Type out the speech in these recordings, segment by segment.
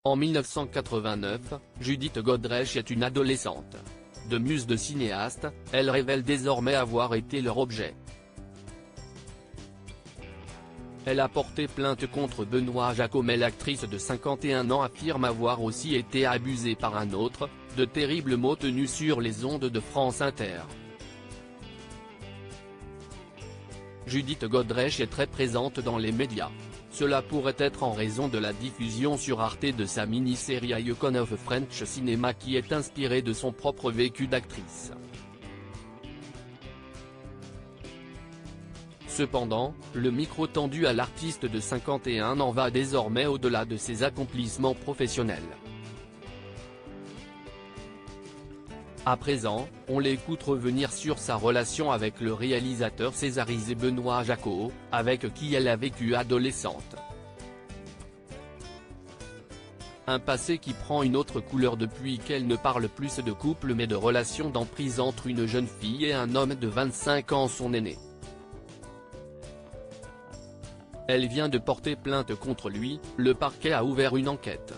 En 1989, Judith Godrèche est une adolescente. De muse de cinéaste, elle révèle désormais avoir été leur objet. Elle a porté plainte contre Benoît Jacot, mais l'actrice de 51 ans affirme avoir aussi été abusée par un autre, de terribles mots tenus sur les ondes de France Inter. Judith Godrèche est très présente dans les médias. Cela pourrait être en raison de la diffusion sur Arte de sa mini-série Icon of French Cinema, qui est inspirée de son propre vécu d'actrice. Cependant, le micro tendu à l'artiste de 51 ans va désormais au-delà de ses accomplissements professionnels. À présent, on l'écoute revenir sur sa relation avec le réalisateur césarisé Benoît Jacot, avec qui elle a vécu adolescente. Un passé qui prend une autre couleur depuis qu'elle ne parle plus de couple mais de relation d'emprise entre une jeune fille et un homme de 25 ans, son aîné. Elle vient de porter plainte contre lui, le parquet a ouvert une enquête.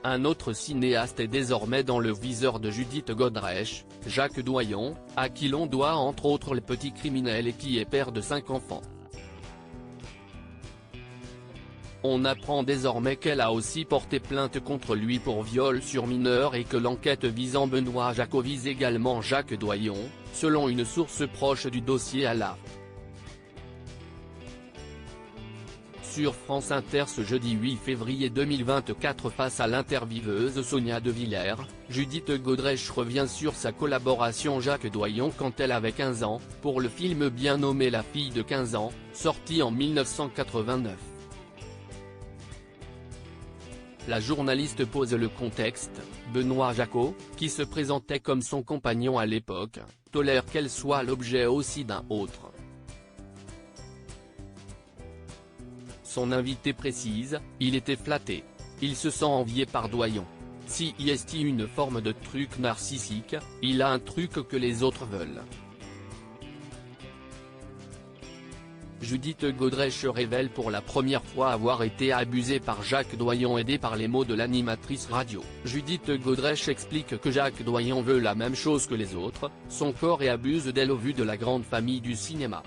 Un autre cinéaste est désormais dans le viseur de Judith Godrèche, Jacques Doyon, à qui l'on doit entre autres Le Petit Criminel et qui est père de 5 enfants. On apprend désormais qu'elle a aussi porté plainte contre lui pour viol sur mineur et que l'enquête visant Benoît Jacot vise également Jacques Doyon, selon une source proche du dossier à l'ARP. Sur France Inter ce jeudi 8 février 2024, face à l'intervieweuse Sonia De Villers, Judith Godrèche revient sur sa collaboration Jacques Doyon quand elle avait 15 ans, pour le film bien nommé La fille de 15 ans, sorti en 1989. La journaliste pose le contexte. Benoît Jacot, qui se présentait comme son compagnon à l'époque, tolère qu'elle soit l'objet aussi d'un autre. Son invité précise, il était flatté. Il se sent envié par Doyon. Si est une forme de truc narcissique, il a un truc que les autres veulent. Judith Godrèche révèle pour la première fois avoir été abusée par Jacques Doyon, aidée par les mots de l'animatrice radio. Judith Godrèche explique que Jacques Doyon veut la même chose que les autres, son corps, et abuse d'elle au vu de la grande famille du cinéma.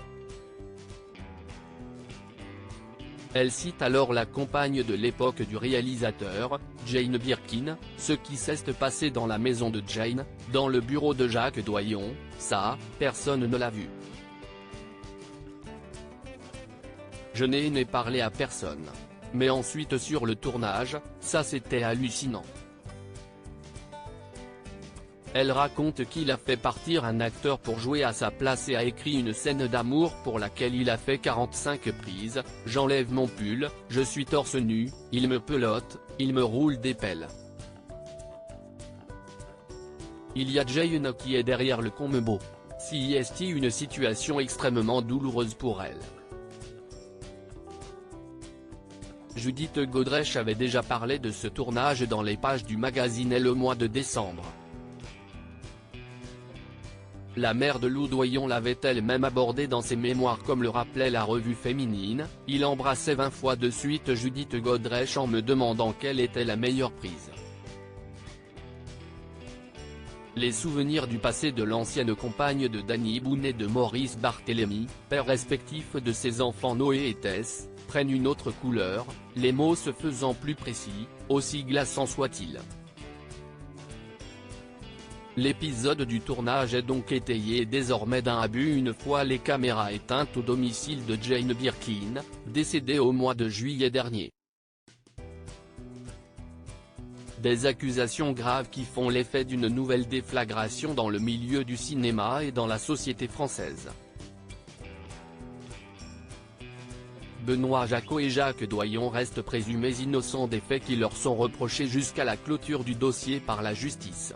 Elle cite alors la compagne de l'époque du réalisateur, Jane Birkin, ce qui s'est passé dans la maison de Jane, dans le bureau de Jacques Doyon, ça, personne ne l'a vu. Je n'ai parlé à personne. Mais ensuite sur le tournage, ça c'était hallucinant. Elle raconte qu'il a fait partir un acteur pour jouer à sa place et a écrit une scène d'amour pour laquelle il a fait 45 prises, j'enlève mon pull, je suis torse nu, il me pelote, il me roule des pelles. Il y a Jane qui est derrière le combo. Si est une situation extrêmement douloureuse pour elle. Judith Godrèche avait déjà parlé de ce tournage dans les pages du magazine Elle le mois de décembre. La mère de Lou Doyon l'avait elle-même abordé dans ses mémoires, comme le rappelait la revue féminine, il embrassait 20 fois de suite Judith Godrèche en me demandant quelle était la meilleure prise. Les souvenirs du passé de l'ancienne compagne de Danny Boone et de Maurice Barthélémy, père respectif de ses enfants Noé et Tess, prennent une autre couleur, les mots se faisant plus précis, aussi glaçants soient-ils. L'épisode du tournage est donc étayé désormais d'un abus une fois les caméras éteintes au domicile de Jane Birkin, décédée au mois de juillet dernier. Des accusations graves qui font l'effet d'une nouvelle déflagration dans le milieu du cinéma et dans la société française. Benoît Jacot et Jacques Doyon restent présumés innocents des faits qui leur sont reprochés jusqu'à la clôture du dossier par la justice.